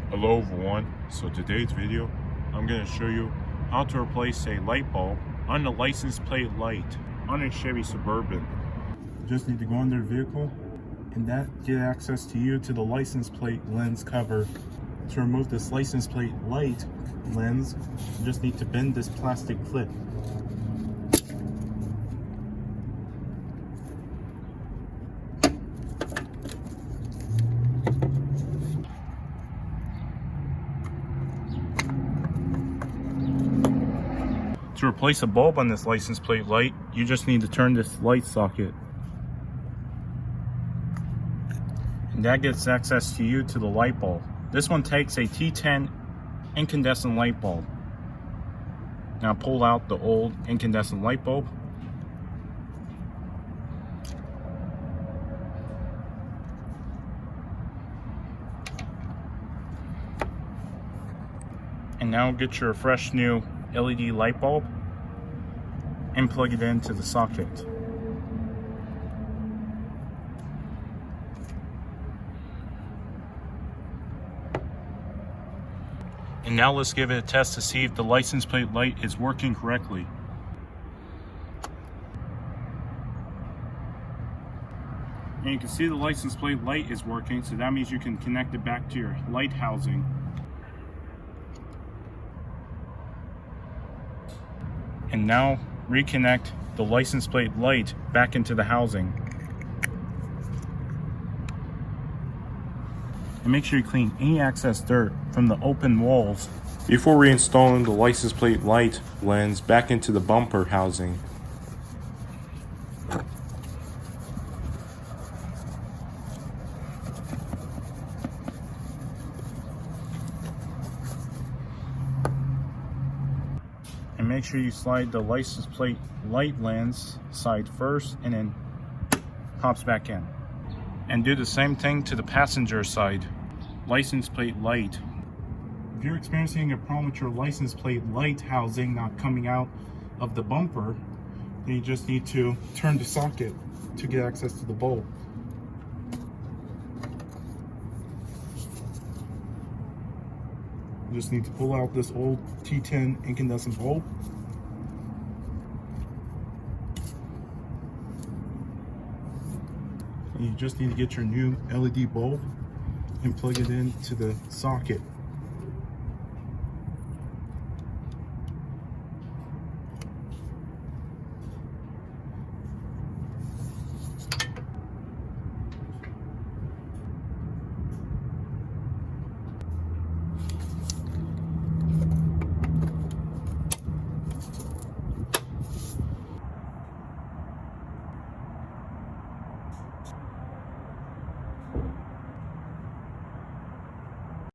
Hello everyone, so today's video I'm going to show you how to replace a light bulb on the license plate light on a Chevy Suburban. You just need to go on their vehicle and that get access to you to the license plate lens cover. To remove this license plate light lens, you just need to bend this plastic clip. To replace a bulb on this license plate light, you just need to turn this light socket. And that gets access to you to the light bulb. This one takes a T10 incandescent light bulb. Now pull out the old incandescent light bulb. And now get your fresh new LED light bulb and plug it into the socket. And now let's give it a test to see if the license plate light is working correctly. And you can see the license plate light is working, so that means you can connect it back to your light housing. And now reconnect the license plate light back into the housing. And make sure you clean any excess dirt from the open walls before reinstalling the license plate light lens back into the bumper housing. And make sure you slide the license plate light lens side first and then pops back in. And do the same thing to the passenger side license plate light. If you're experiencing a problem with your license plate light housing not coming out of the bumper, then you just need to turn the socket to get access to the bulb. You just need to pull out this old T10 incandescent bulb. And you just need to get your new LED bulb and plug it into the socket.